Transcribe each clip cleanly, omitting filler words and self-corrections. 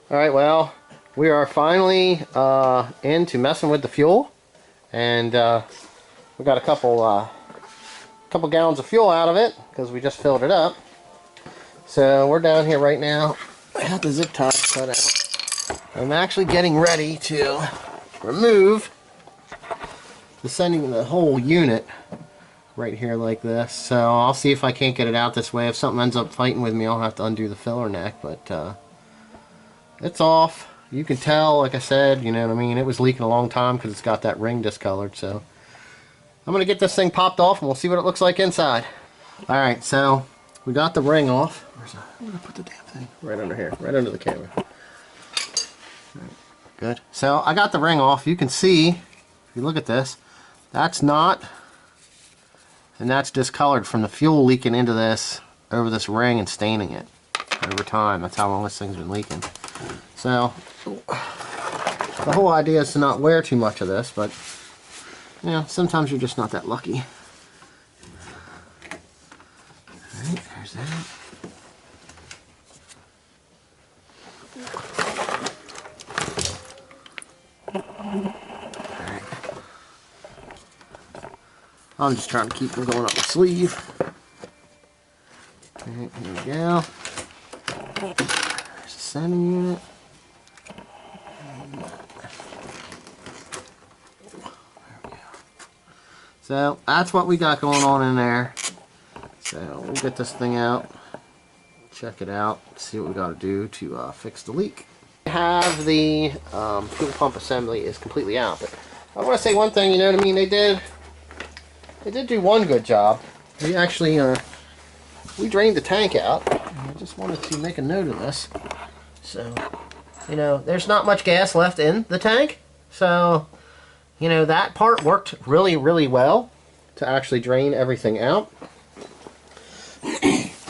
Alright, well, we are finally into messing with the fuel, and we got a couple gallons of fuel out of it because we just filled it up. So we're down here right now. I have the zip tie cut out. I'm actually getting ready to remove the whole unit right here like this. So I'll see if I can't get it out this way. If something ends up fighting with me, I'll have to undo the filler neck, but it's off. You can tell, like I said, you know what I mean, it was leaking a long time because it's got that ring discolored. So I'm going to get this thing popped off and we'll see what it looks like inside. Alright, so we got the ring off. Where's that? I'm going to put the damn thing right under here, right under the camera. Right, good. So I got the ring off. You can see, if you look at this, that's not, and that's discolored from the fuel leaking into this, over this ring and staining it over time. That's how long this thing's been leaking. So the whole idea is to not wear too much of this, but you know, sometimes you're just not that lucky. Alright, there's that. Alright. I'm just trying to keep them going up the sleeve. Alright, here we go. There's the sending unit. So that's what we got going on in there. So we'll get this thing out, check it out, see what we got to do to fix the leak. We have the fuel pump assembly is completely out, but I want to say one thing. You know what I mean? They did do one good job. We actually we drained the tank out. I just wanted to make a note of this. So you know, there's not much gas left in the tank, so you know, that part worked really well to actually drain everything out.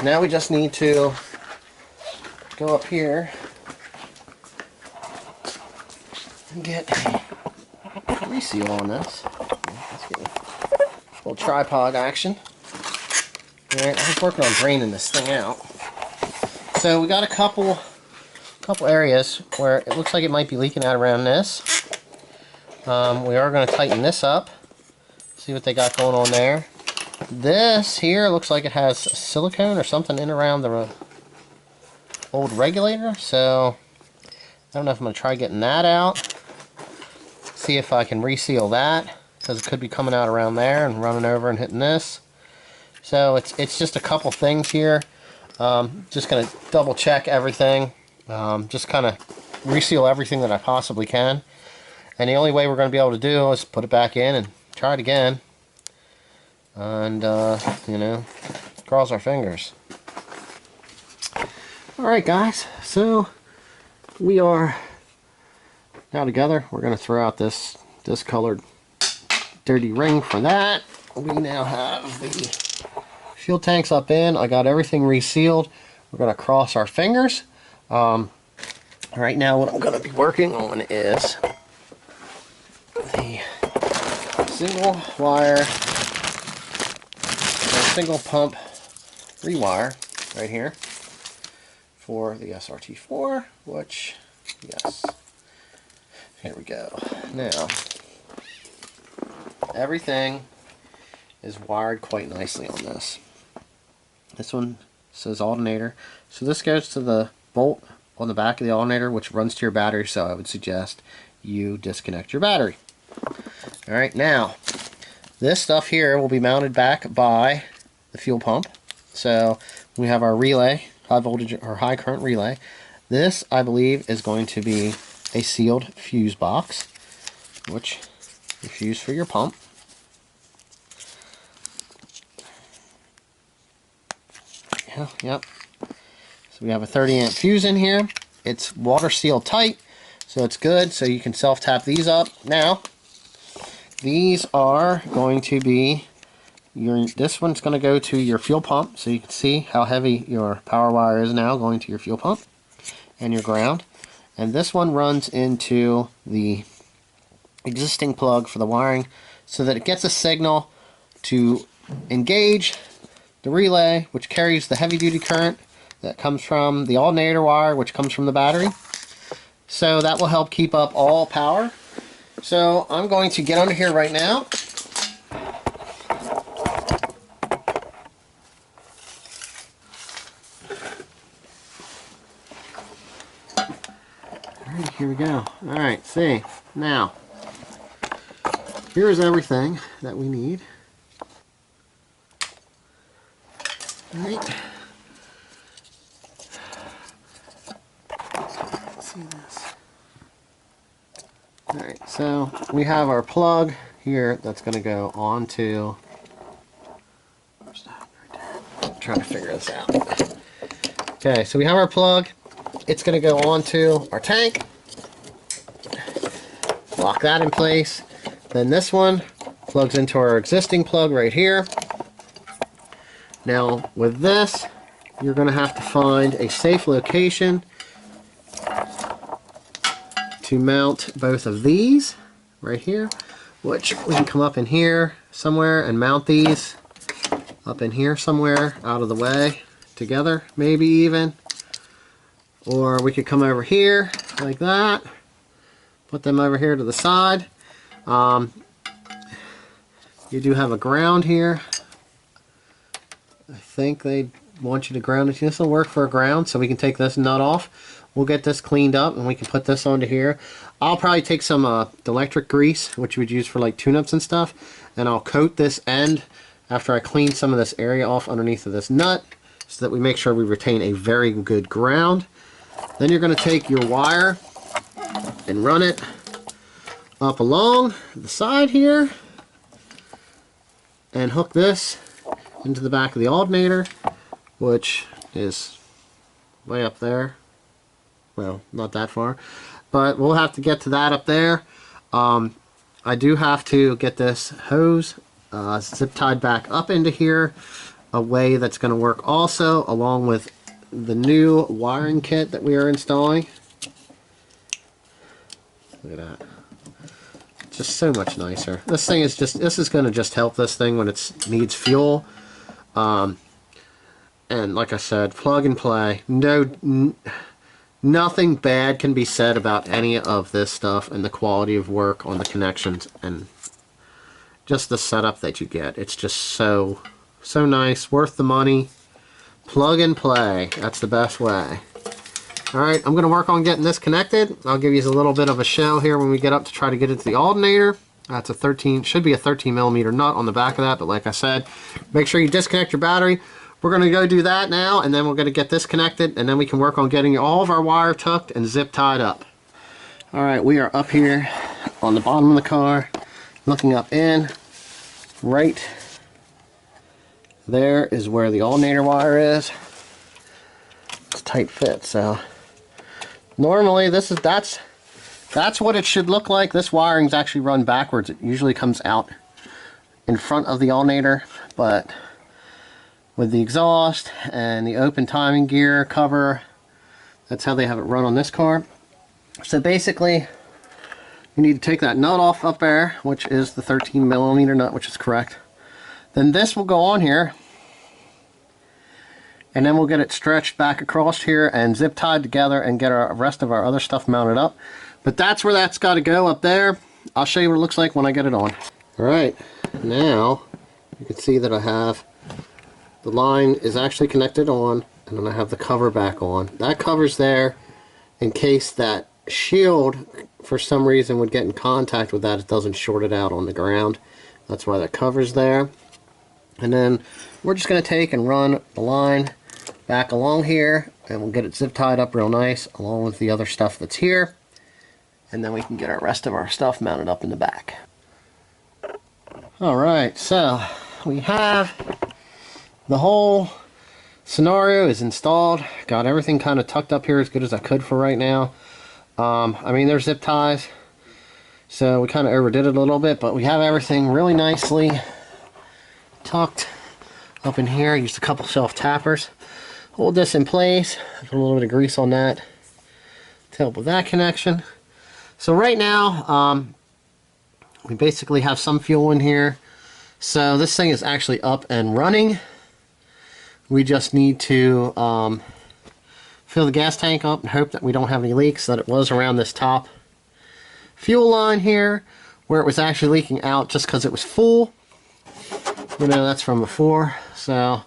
Now we just need to go up here and get a reseal on this. Let's get a little tripod action. Alright, I was working on draining this thing out. So we got a couple areas where it looks like it might be leaking out around this. We are going to tighten this up, see what they got going on there. This here looks like it has silicone or something in around the old regulator, so I don't know if I'm going to try getting that out. See if I can reseal that, because it could be coming out around there and running over and hitting this. So it's just a couple things here. Just going to double check everything, just kind of reseal everything that I possibly can. And the only way we're going to be able to do is put it back in and try it again. And, you know, cross our fingers. Alright guys, so we are now together. We're going to throw out this discolored dirty ring for that. We now have the fuel tanks up in. I got everything resealed. We're going to cross our fingers. Right now what I'm going to be working on is the single wire, single pump rewire right here for the SRT4, which, yes, here we go. Now, everything is wired quite nicely on this. This one says alternator, so this goes to the bolt on the back of the alternator, which runs to your battery, so I would suggest you disconnect your battery. Alright, now this stuff here will be mounted back by the fuel pump. So we have our relay, high voltage or high current relay. This, I believe, is going to be a sealed fuse box, which you fuse for your pump. Yeah, yep. So we have a 30 amp fuse in here. It's water sealed tight, so it's good. So you can self tap these up. Now these are going to be this one's going to go to your fuel pump, so you can see how heavy your power wire is now going to your fuel pump and your ground. And this one runs into the existing plug for the wiring, so that it gets a signal to engage the relay, which carries the heavy duty current that comes from the alternator wire, which comes from the battery. So that will help keep up all power. So I'm going to get under here right now. Alright, here we go. Alright, see. Now, here's everything that we need. Alright. Let's see this. Alright, so we have our plug here that's going to go onto... Where's that? Right there. I'm trying to figure this out. Okay, so we have our plug. It's going to go onto our tank. Lock that in place. Then this one plugs into our existing plug right here. Now with this, you're going to have to find a safe location to mount both of these right here, which we can come up in here somewhere and mount these up in here somewhere out of the way together, maybe even. Or we could come over here like that, put them over here to the side. You do have a ground here. I think they want you to ground it. This will work for a ground, so we can take this nut off. We'll get this cleaned up and we can put this onto here. I'll probably take some electric grease, which you would use for like tune-ups and stuff, and I'll coat this end after I clean some of this area off underneath of this nut so that we make sure we retain a very good ground. Then you're going to take your wire and run it up along the side here and hook this into the back of the alternator, which is way up there. Well, not that far, but we'll have to get to that up there. I do have to get this hose zip tied back up into here, a way that's going to work also along with the new wiring kit that we are installing. Look at that. Just so much nicer. This thing is just, this is going to just help this thing when it needs fuel. And like I said, plug and play. Nothing bad can be said about any of this stuff and the quality of work on the connections and just the setup that you get. It's just so nice, worth the money. Plug and play. That's the best way. Alright, I'm going to work on getting this connected. I'll give you a little bit of a show here when we get up to try to get it to the alternator. That's a 13, should be a 13 millimeter nut on the back of that, but like I said, make sure you disconnect your battery. We're going to go do that now, and then we're going to get this connected, and then we can work on getting all of our wire tucked and zip tied up. Alright, we are up here on the bottom of the car, looking up in. Right there is where the alternator wire is. It's a tight fit, so normally that's what it should look like. This wiring's actually run backwards. It usually comes out in front of the alternator, but with the exhaust and the open timing gear cover, that's how they have it run on this car. So basically, you need to take that nut off up there, which is the 13 millimeter nut, which is correct. Then this will go on here, and then we'll get it stretched back across here and zip tied together and get our rest of our other stuff mounted up. But that's where that's got to go up there. I'll show you what it looks like when I get it on. Alright, now you can see that I have the line is actually connected on, and then I have the cover back on. That cover's there in case that shield for some reason would get in contact with that. It doesn't short it out on the ground. That's why that cover's there. And then we're just going to take and run the line back along here, and we'll get it zip tied up real nice along with the other stuff that's here, and then we can get our rest of our stuff mounted up in the back. Alright, so we have the whole scenario is installed. Got everything kind of tucked up here as good as I could for right now. I mean, there's zip ties, so we kind of overdid it a little bit, but we have everything really nicely tucked up in here. I used a couple self tappers. Hold this in place. Put a little bit of grease on that to help with that connection. So right now, we basically have some fuel in here. So this thing is actually up and running. We just need to fill fill the gas tank up and hope that we don't have any leaks, that it was around this top fuel line here where it was actually leaking out just because it was full. You know, that's from before. So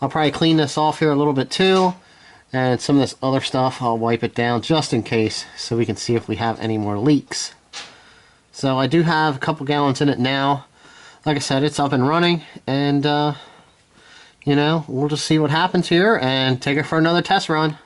I'll probably clean this off here a little bit too, and some of this other stuff I'll wipe it down just in case so we can see if we have any more leaks. So I do have a couple gallons in it now. Like I said, it's up and running, and you know, we'll just see what happens here and take it for another test run.